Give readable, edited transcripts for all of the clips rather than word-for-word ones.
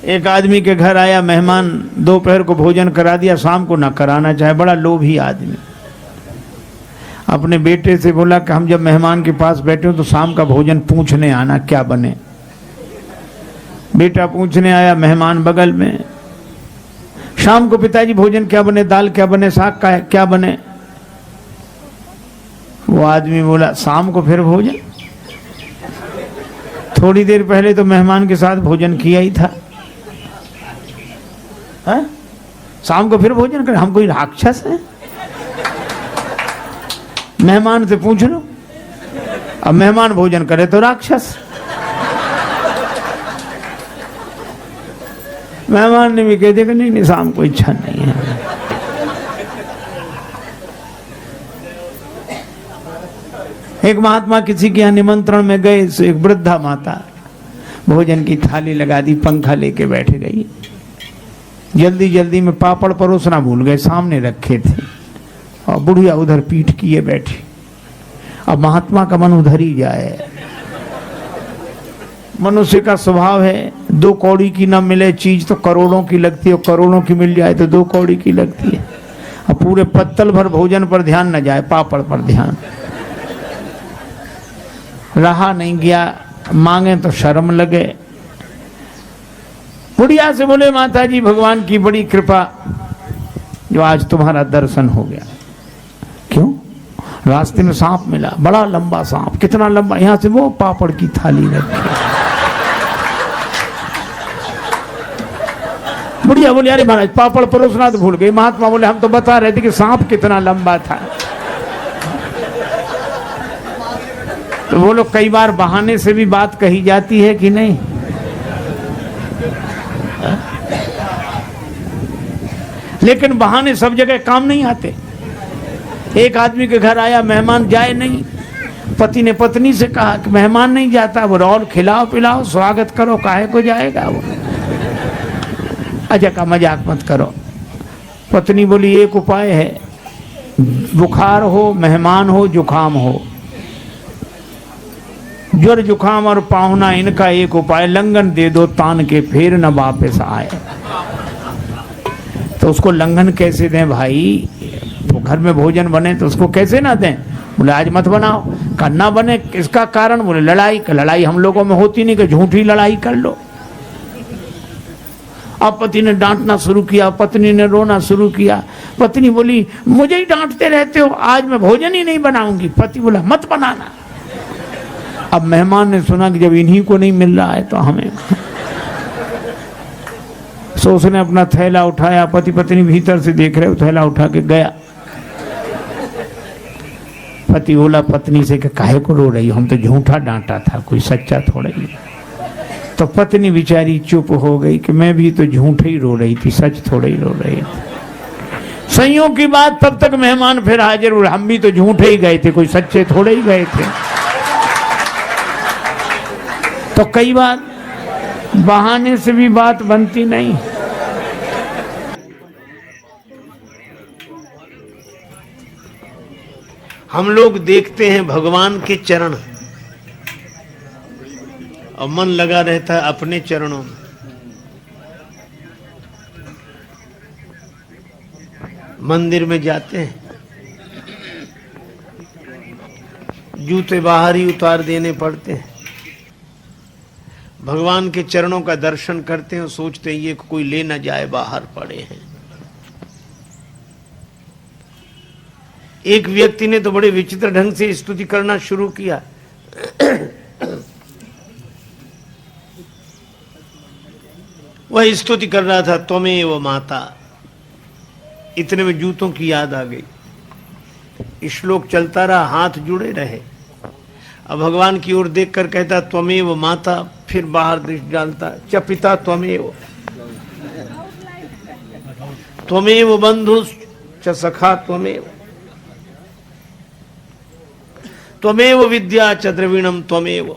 एक आदमी के घर आया मेहमान, दोपहर को भोजन करा दिया, शाम को ना कराना चाहे, बड़ा लोभी आदमी। अपने बेटे से बोला कि हम जब मेहमान के पास बैठे हो तो शाम का भोजन पूछने आना क्या बने। बेटा पूछने आया, मेहमान बगल में। शाम को पिताजी भोजन क्या बने, दाल क्या बने, साग का क्या बने। वो आदमी बोला शाम को फिर भोजन, थोड़ी देर पहले तो मेहमान के साथ भोजन किया ही था, है? शाम को फिर भोजन कर, हम कोई राक्षस हैं? मेहमान से पूछ लो, अब मेहमान भोजन करे तो राक्षस। मेहमान ने भी कह दिया कि नहीं शाम को इच्छा नहीं है। एक महात्मा किसी के यहाँ निमंत्रण में गए, तो एक वृद्धा माता भोजन की थाली लगा दी, पंखा लेके बैठ गई। जल्दी जल्दी में पापड़ परोसना भूल गए, सामने रखे थे, और बुढ़िया उधर पीठ किए बैठी। अब महात्मा का मन उधर ही जाए। मनुष्य का स्वभाव है, 2 कौड़ी की न मिले चीज तो करोड़ों की लगती है, और करोड़ों की मिल जाए तो 2 कौड़ी की लगती है। और पूरे पत्तल भर भोजन पर ध्यान न जाए, पापड़ पर ध्यान। रहा नहीं गया, मांगे तो शर्म लगे। बुढ़िया से बोले माता जी भगवान की बड़ी कृपा जो आज तुम्हारा दर्शन हो गया। क्यों? रास्ते में सांप मिला, बड़ा लंबा सांप। कितना लंबा? यहां से वो पापड़ की थाली रखी। बुढ़िया बोली अरे महाराज पापड़ परोसना तो भूल गई। महात्मा बोले हम तो बता रहे थे कि सांप कितना लंबा था। तो बोलो कई बार बहाने से भी बात कही जाती है कि नहीं? लेकिन बहाने सब जगह काम नहीं आते। एक आदमी के घर आया मेहमान, जाए नहीं। पति ने पत्नी से कहा कि मेहमान नहीं जाता, वो और खिलाओ पिलाओ स्वागत करो, काहे को जाएगा वो। अच्छा का मजाक मत करो। पत्नी बोली एक उपाय है, बुखार हो, मेहमान हो, जुखाम हो, ज्वर जुखाम और पाहुना, इनका एक उपाय, लंगन दे दो तान के, फिर न वापस आए। तो उसको लंघन कैसे दें भाई? तो घर में भोजन बने तो उसको कैसे ना दें? बोले आज मत बनाओ। करना बने, इसका कारण? बोले लड़ाई। लड़ाई हम लोगों में होती नहीं कि झूठी लड़ाई कर लो। अब पति ने डांटना शुरू किया, पत्नी ने रोना शुरू किया। पत्नी बोली मुझे ही डांटते रहते हो, आज मैं भोजन ही नहीं बनाऊंगी। पति बोला मत बनाना। अब मेहमान ने सुना कि जब इन्हीं को नहीं मिल रहा है तो हमें। सो उसने अपना थैला उठाया, पति पत्नी भीतर से देख रहे, थैला उठा के गया। पति बोला पत्नी से कि काहे को रो रही हो, हम तो झूठा डांटा था, कोई सच्चा थोड़ा ही। तो पत्नी बेचारी चुप हो गई कि मैं भी तो झूठे ही रो रही थी, सच थोड़े ही रो रही थी। संयोग की बात तब तक मेहमान फिर हाजिर हुए, हम भी तो झूठे ही गए थे, कोई सच्चे थोड़े ही गए थे। तो कई बार बहाने से भी बात बनती नहीं। हम लोग देखते हैं भगवान के चरण और मन लगा रहता है अपने चरणों में। मंदिर में जाते हैं, जूते बाहर ही उतार देने पड़ते हैं। भगवान के चरणों का दर्शन करते हैं, सोचते हैं ये कोई ले ना जाए, बाहर पड़े हैं। एक व्यक्ति ने तो बड़े विचित्र ढंग से स्तुति करना शुरू किया। वह स्तुति कर रहा था त्वमेव माता। इतने में जूतों की याद आ गई। श्लोक चलता रहा, हाथ जुड़े रहे। अब भगवान की ओर देखकर कहता त्वमेव माता, फिर बाहर दृष्टि डालता च पिता त्वमेव, त्वमेव बंधु च सखा त्वमेव, त्वमेव विद्या च द्रविणम त्वमेव,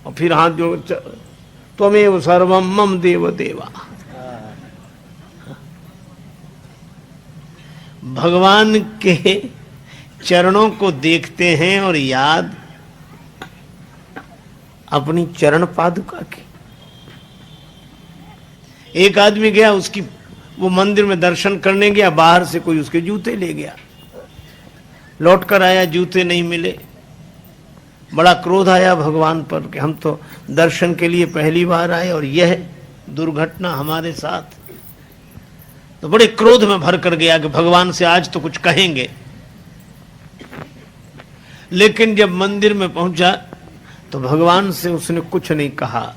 और फिर हाथ जोड़ त्वमेव सर्वम मम देव देवा। भगवान के चरणों को देखते हैं और याद अपनी चरण पादुका की। एक आदमी गया, उसकी वो मंदिर में दर्शन करने गया, बाहर से कोई उसके जूते ले गया, लौट कर आया, जूते नहीं मिले। बड़ा क्रोध आया भगवान पर कि हम तो दर्शन के लिए पहली बार आए और यह दुर्घटना हमारे साथ। तो बड़े क्रोध में भर कर गया कि भगवान से आज तो कुछ कहेंगे। लेकिन जब मंदिर में पहुंचा तो भगवान से उसने कुछ नहीं कहा,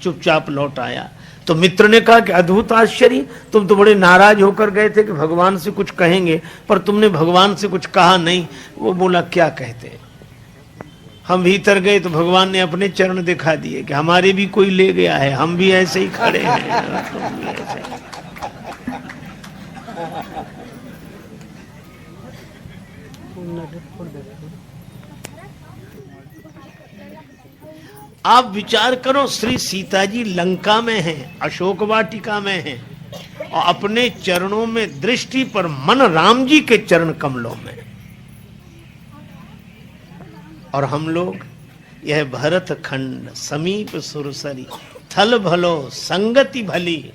चुपचाप लौट आया। तो मित्र ने कहा कि अद्भुत आश्चर्य, तुम तो बड़े नाराज होकर गए थे कि भगवान से कुछ कहेंगे, पर तुमने भगवान से कुछ कहा नहीं। वो बोला क्या कहते। हम भीतर गए तो भगवान ने अपने चरण दिखा दिए कि हमारे भी कोई ले गया है, हम भी ऐसे ही खड़े हैं। आप विचार करो, श्री सीता जी लंका में हैं, अशोक वाटिका में हैं, और अपने चरणों में दृष्टि पर मन राम जी के चरण कमलों में। और हम लोग यह भरत खंड समीप सुरसरी थल भलो संगति भली।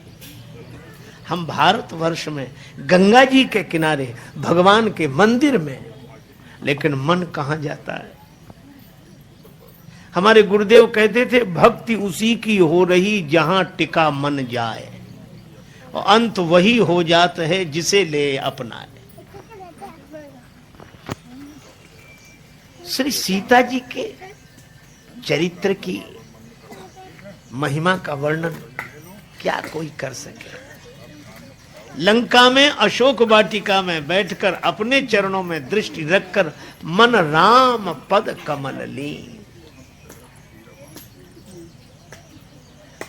हम भारतवर्ष में गंगा जी के किनारे भगवान के मंदिर में, लेकिन मन कहां जाता है। हमारे गुरुदेव कहते थे भक्ति उसी की हो रही जहां टिका मन जाए, और अंत वही हो जाता है जिसे ले अपनाए। श्री सीता जी के चरित्र की महिमा का वर्णन क्या कोई कर सके। लंका में अशोक वाटिका में बैठकर अपने चरणों में दृष्टि रखकर मन राम पद कमल ली।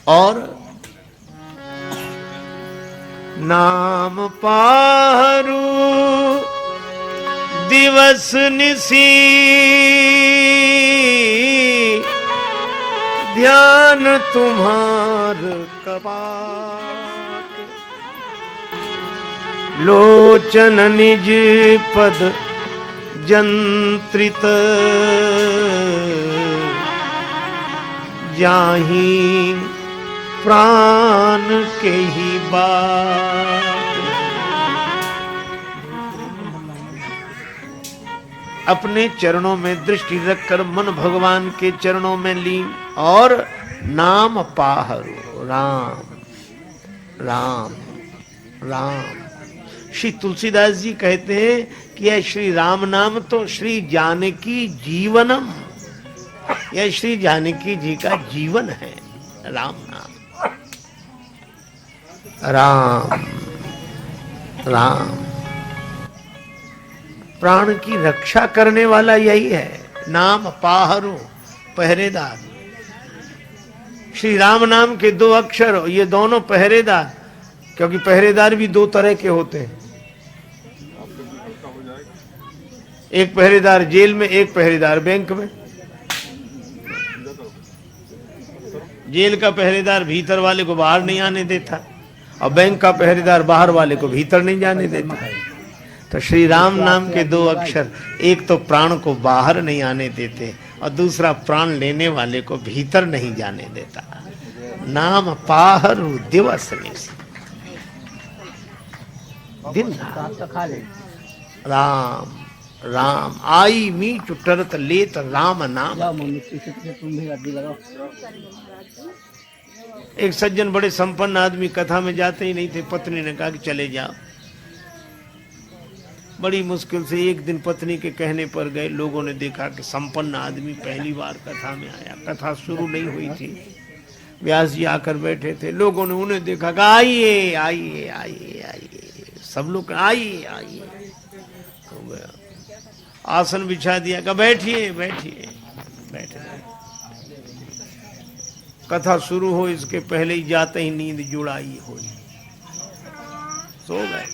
और नाम पारू दिवस निसी ध्यान तुम्हार कपाट, लोचन निज पद जंत्रित जाही प्राण के ही बात। अपने चरणों में दृष्टि रखकर मन भगवान के चरणों में लीन, और नाम पाहरो राम राम राम। श्री तुलसीदास जी कहते हैं कि यह श्री राम नाम तो श्री जानकी जीवनम, यह श्री जानकी जी का जीवन है। राम नाम, राम राम, प्राण की रक्षा करने वाला यही है। नाम पाहरो, पहरेदार। श्री राम नाम के दो अक्षर, ये दोनों पहरेदार, क्योंकि पहरेदार भी दो तरह के होते हैं। एक पहरेदार जेल में, एक पहरेदार बैंक में। जेल का पहरेदार भीतर वाले को बाहर नहीं आने देता, और बैंक का पहरेदार बाहर वाले को भीतर नहीं जाने देता। तो श्री राम नाम के दो अक्षर, एक तो प्राण को बाहर नहीं आने देते, और दूसरा प्राण लेने वाले को भीतर नहीं जाने देता। नाम पाहरु दिवस दिन राम राम, आई मीठ टरत लेत राम नाम। एक सज्जन बड़े संपन्न आदमी कथा में जाते ही नहीं थे, पत्नी ने कहा कि चले जाओ। बड़ी मुश्किल से एक दिन पत्नी के कहने पर गए। लोगों ने देखा कि संपन्न आदमी पहली बार कथा में आया। कथा शुरू नहीं हुई थी, व्यास जी आकर बैठे थे। लोगों ने उन्हें देखा कि आइए आइए आइए आइए, सब लोग आइए आइए। हो गया, आसन बिछा दिया, कहा बैठिए बैठिए बैठे। कथा शुरू हो इसके पहले ही जाते ही नींद जुड़ाई हुई, सो गए।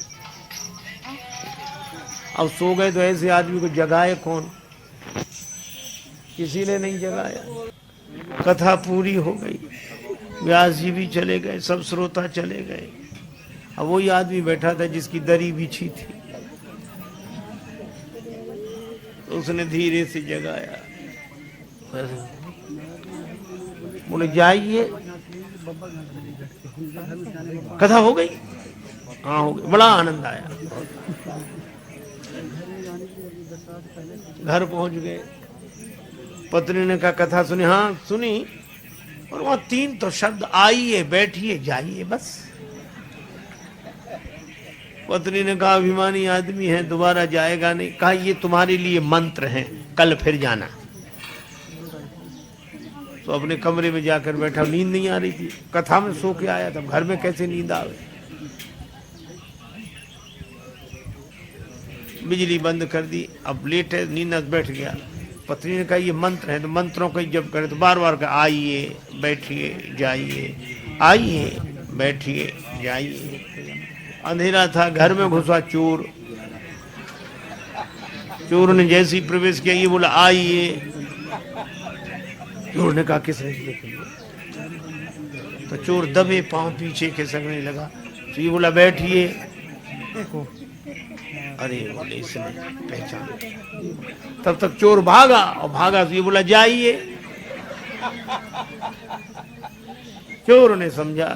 अब सो गए तो ऐसे आदमी को जगाए कौन, किसी ने नहीं जगाया। कथा पूरी हो गई, व्यास जी भी चले गए, सब श्रोता चले गए। अब वही आदमी बैठा था जिसकी दरी बिछी थी, तो उसने धीरे से जगाया, बोले जाइए। कथा हो गई? हाँ हो गई। बड़ा आनंद आया। घर पहुंच गए, पत्नी ने कहा कथा सुनी? हाँ सुनी। और वहां 3 तो शब्द, आइए बैठिए जाइए, बस। पत्नी ने कहा अभिमानी आदमी है, दोबारा जाएगा नहीं। कहा ये तुम्हारे लिए मंत्र हैं, कल फिर जाना। तो अपने कमरे में जाकर बैठा, नींद नहीं आ रही थी, कथा में सो के आया था, घर में कैसे नींद आवे। बिजली बंद कर दी, अब लेट है, नींद बैठ गया। पत्नी ने कहा ये मंत्र है, तो मंत्रों का जब करे तो बार बार कहा आइए बैठिए जाइए, आइए बैठिए जाइए। अंधेरा था, घर में घुसा चोर। चोर ने जैसे ही प्रवेश किया, ये बोला आइए। चोर ने कहा किसने? तो चोर दबे पांव पीछे खिसकने लगा। तो ये बोला बैठिए। अरे बोले इसने पहचान। तब तक चोर भागा, और भागा तो ये बोला जाइए। चोर ने समझा,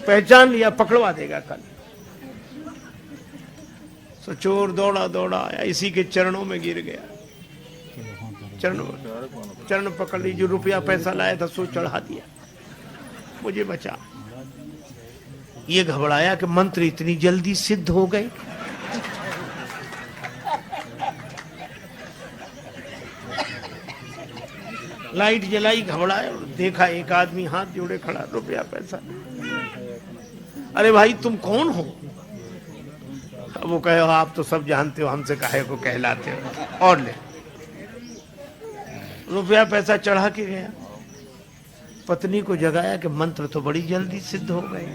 पहचान लिया, पकड़वा देगा कल। तो चोर दौड़ा दौड़ा आया, इसी के चरणों में गिर गया। चरण पकड़ ली, जो रुपया पैसा लाया था सो चढ़ा दिया, मुझे बचा। ये घबराया कि मंत्र इतनी जल्दी सिद्ध हो गए। लाइट जलाई, घबराया, देखा एक आदमी हाथ जोड़े खड़ा, रुपया पैसा। अरे भाई तुम कौन हो? वो कहे आप तो सब जानते हो, हमसे काहे को कहलाते हो, और ले। रुपया पैसा चढ़ा के गया। पत्नी को जगाया कि मंत्र तो बड़ी जल्दी सिद्ध हो गए।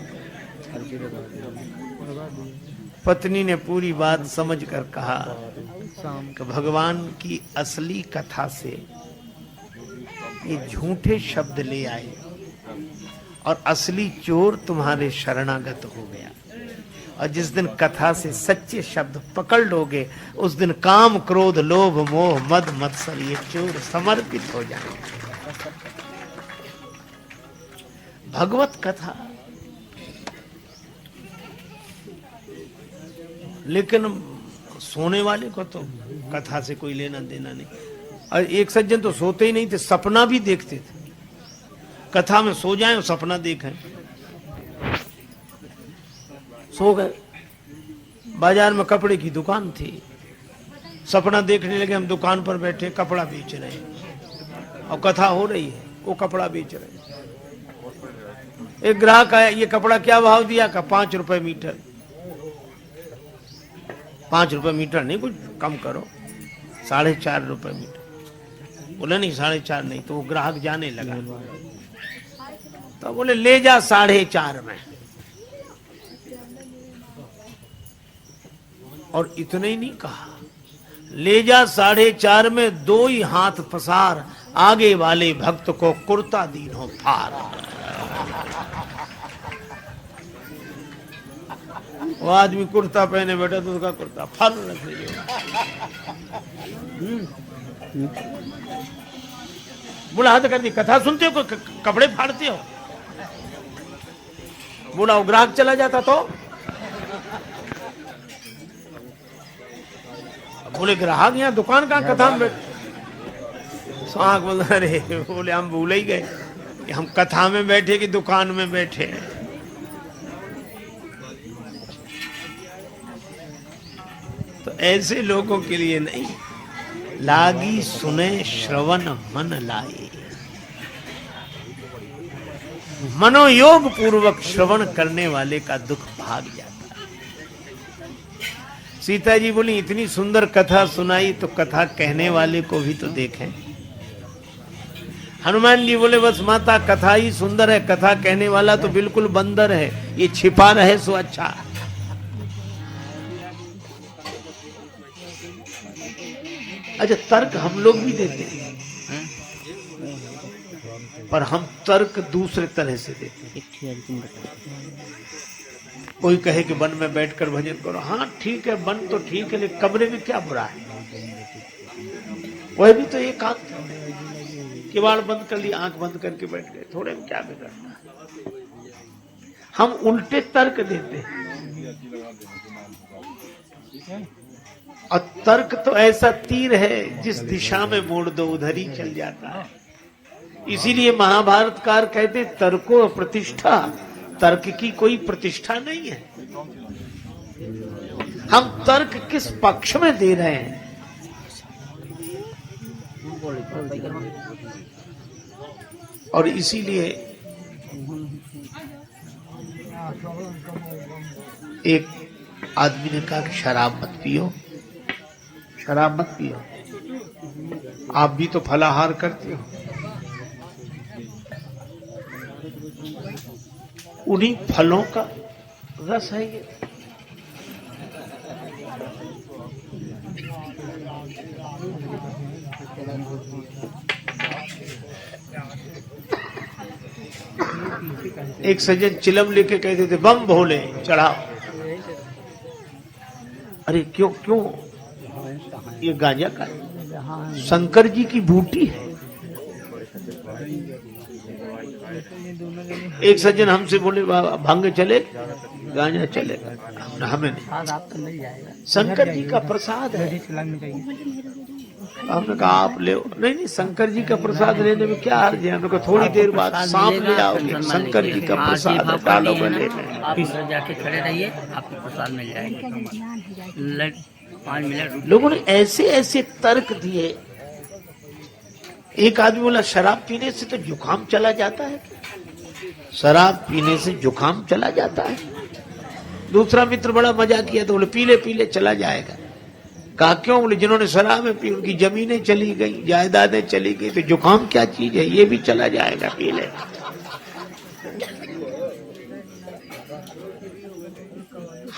पत्नी ने पूरी बात समझ कर कहा कि भगवान की असली कथा से ये झूठे शब्द ले आए, और असली चोर तुम्हारे शरणागत हो गया। और जिस दिन कथा से सच्चे शब्द पकड़ लोगे, उस दिन काम क्रोध लोभ मोह मद मत्सर ये चोर समर्पित हो जाएंगे। भगवत कथा। लेकिन सोने वाले को तो कथा से कोई लेना देना नहीं। और एक सज्जन तो सोते ही नहीं थे, सपना भी देखते थे। कथा में सो जाएं और सपना देखें। सो गए। बाजार में कपड़े की दुकान थी, सपना देखने लगे हम दुकान पर बैठे कपड़ा बेच रहे हैं, और कथा हो रही है, वो कपड़ा बेच रहे हैं। एक ग्राहक आया, ये कपड़ा क्या भाव दिया? का 5 रुपए मीटर। 5 रुपए मीटर नहीं, कुछ कम करो, 4.5 रुपए मीटर। बोले नहीं 4.5 नहीं। तो वो ग्राहक जाने लगा, तो बोले ले जा 4.5 में। और इतने ही नहीं कहा, ले जा 4.5 में, 2 ही हाथ पसार, आगे वाले भक्त को कुर्ता दीनो फार। वो आदमी कुर्ता पहने बैठा तो उसका कुर्ता फर रख लीजिए। बोला हाथ कर दी, कथा सुनते हो कपड़े फाड़ते हो? बोला वो ग्राहक चला जाता तो? बोले ग्राहक यहाँ दुकान का कथा में बोल रहे। बोले हम भूल ही गए कि हम कथा में बैठे कि दुकान में बैठे। तो ऐसे लोगों के लिए नहीं, लागी सुने श्रवण मन लाए। मनोयोग पूर्वक श्रवण करने वाले का दुख भाग जाता है। सीता जी बोली इतनी सुंदर कथा सुनाई, तो कथा कहने वाले को भी तो देखें। हनुमान जी बोले बस माता कथा ही सुंदर है, कथा कहने वाला तो बिल्कुल बंदर है, ये छिपा रहे सो अच्छा। अच्छा तर्क हम लोग भी देते हैं, पर हम तर्क दूसरे तरह से देते हैं। कोई कहे कि वन में बैठकर भजन करो, हाँ ठीक है वन तो ठीक है, लेकिन कमरे में क्या बुरा है? वह भी तो एक आंख, किवाड़ बंद कर लिया, आंख बंद करके बैठ गए, थोड़े में क्या बिगड़ना। हम उल्टे तर्क देते हैं, और तर्क तो ऐसा तीर है जिस दिशा में मोड़ दो उधर ही चल जाता है। इसीलिए महाभारतकार कहते तर्को प्रतिष्ठा, तर्क की कोई प्रतिष्ठा नहीं है। हम तर्क किस पक्ष में दे रहे हैं, और इसीलिए एक आदमी ने कहा कि शराब मत पियो, शराब मत पियो, आप भी तो फलाहार करते हो। उन्हीं फलों का रस है ये। एक सज्जन चिलम लेके कहते थे बम भोले चढ़ाओ। अरे क्यों क्यों, ये गांजा का शंकर जी की बूटी है। एक सज्जन हमसे बोले भांग चले गांजा चलेगा, हमें नहीं, शंकर जी का प्रसाद है। हमने कहा आप ले, नहीं शंकर जी का प्रसाद लेने में क्या हर्ज है। हमने कहा थोड़ी देर बाद सांप ले आओगे, शंकर जी का प्रसाद डालो गले में, आप जाके खड़े रहिए, आपको प्रसाद मिल जाएगा। 5 मिनट लोगों ने ऐसे ऐसे तर्क दिए। एक आदमी बोला शराब पीने से तो जुकाम चला जाता है, शराब पीने से जुकाम चला जाता है। दूसरा मित्र बड़ा मजा किया तो बोले पीले पीले चला जाएगा। कहा क्यों? बोले जिन्होंने शराब पी उनकी जमीनें चली गई, जायदादें चली गई, तो जुकाम क्या चीज है, ये भी चला जाएगा पीले।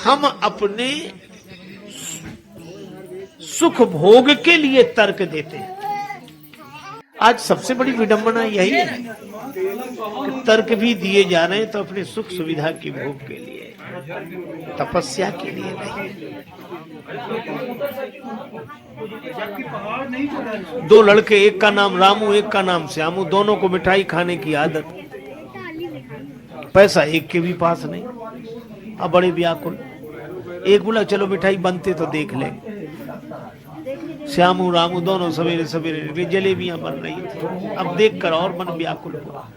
हम अपने सुख भोग के लिए तर्क देते हैं। आज सबसे बड़ी विडंबना यही है कि तर्क भी दिए जा रहे हैं तो अपने सुख सुविधा की भोग के लिए, तपस्या के लिए नहीं। 2 लड़के, एक का नाम रामू एक का नाम श्यामू, दोनों को मिठाई खाने की आदत, पैसा एक के भी पास नहीं। अब बड़े व्याकुल, एक बोला चलो मिठाई बनते तो देख ले। श्यामू रामू दोनों सवेरे सवेरे निकले, जलेबियां बन रही थी। अब देखकर और मन व्याकुल हुआ।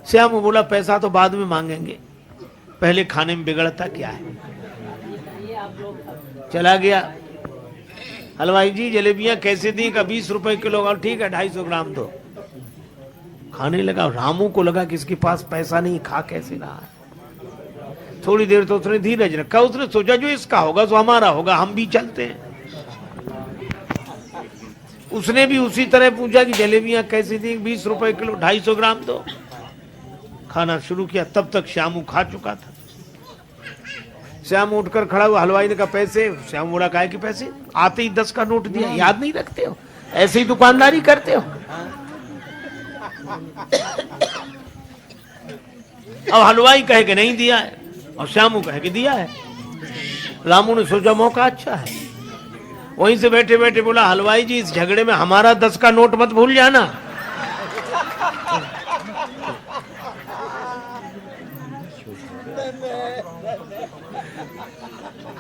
श्यामू बोला पैसा तो बाद में मांगेंगे, पहले खाने में बिगड़ता क्या है। चला गया, हलवाई जी जलेबियां कैसे दी? का 20 रुपए किलो। और ठीक है 250 ग्राम दो। खाने लगा। रामू को लगा कि इसके पास पैसा नहीं, खा कैसे रहा। थोड़ी देर तो उसने धीरज रखा, उसने सोचा जो इसका होगा तो हमारा होगा, हम भी चलते हैं। उसने भी उसी तरह पूछा कि जलेबियां कैसी थी? 20 रुपए किलो, 250 ग्राम दो। खाना शुरू किया, तब तक श्यामू खा चुका था। श्यामू उठकर खड़ा हुआ, हलवाई ने कहा पैसे? श्यामू बोला काहे के पैसे? आते ही 10 का नोट दिया, याद नहीं रखते हो? ऐसे ही दुकानदारी करते हो? अब हलवाई कहे कि नहीं दिया है और श्यामू कहे कि दिया है। रामू ने सोचा मौका अच्छा है, वहीं से बैठे बैठे बोला हलवाई जी इस झगड़े में हमारा 10 का नोट मत भूल जाना।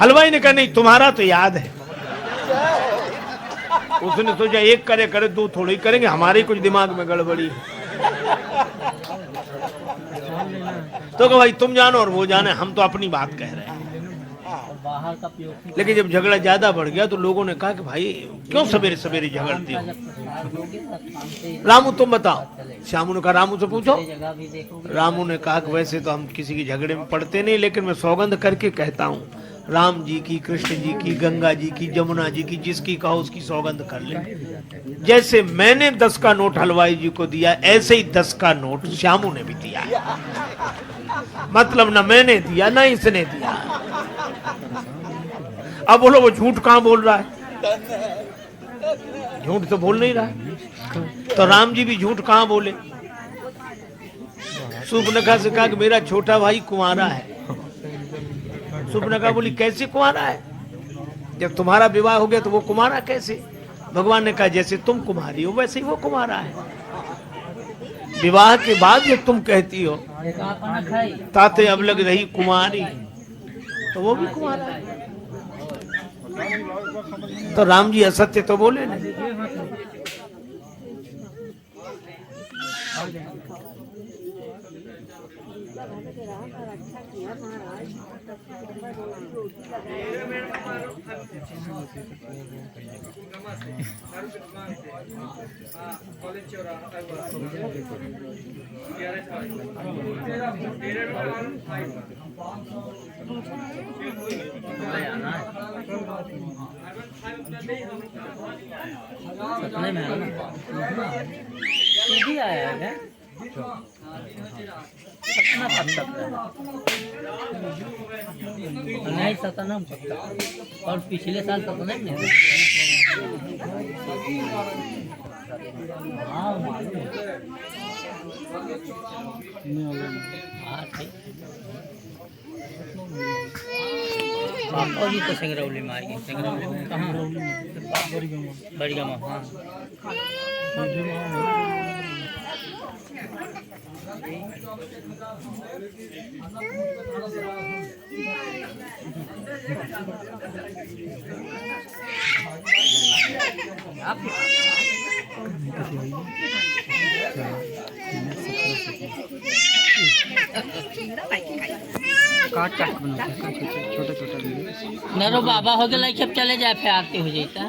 हलवाई ने कहा नहीं तुम्हारा तो याद है। उसने सोचा एक करे करे 2 थोड़ी करेंगे, हमारे कुछ दिमाग में गड़बड़ी है। तो कहा भाई तुम जानो और वो जाने, हम तो अपनी बात कह रहे हैं। लेकिन जब झगड़ा ज्यादा बढ़ गया तो लोगों ने कहा कि भाई क्यों सवेरे सवेरे झगड़ते हो? रामू तुम बताओ। श्यामू ने कहा रामू से पूछो। रामू ने कहा कि वैसे तो हम किसी के झगड़े में पड़ते नहीं, लेकिन मैं सौगंध करके कहता हूँ, राम जी की, कृष्ण जी की, गंगा जी की, जमुना जी की, जिसकी कहो उसकी सौगंध कर ले। जैसे मैंने 10 का नोट हलवाई जी को दिया, ऐसे ही 10 का नोट श्यामू ने भी दिया। मतलब न मैंने दिया न इसने दिया। अब बोलो वो झूठ कहां बोल रहा है? झूठ तो बोल नहीं रहा है। तो राम जी भी झूठ कहां बोले? सुपनखा से कहा कि मेरा छोटा भाई कुंवारा है। सुपनखा बोली कैसे कुंवारा है? जब तुम्हारा विवाह हो गया तो वो कुंवारा कैसे? भगवान ने कहा जैसे तुम कुमारी हो वैसे ही वो कुंवारा है। विवाह के बाद जो तुम कहती हो ताते अब लग रही कुमारी, तो वो भी कुमारा है। तो राम जी असत्य तो बोले नहीं। सपने में है ना, सीधी आया है सपना कब तक है? नहीं सपना सकता, और पिछले साल सपने में हाँ मालूम है। हाँ ठीक। पापा जी तो सिंगरौली में आएंगे। सिंगरौली में कहाँ? बड़िया में। हाँ काट काट बनाते हैं छोटा छोटा। नरो बाबा हो गया, चले जाए फिर आरती हो जाता।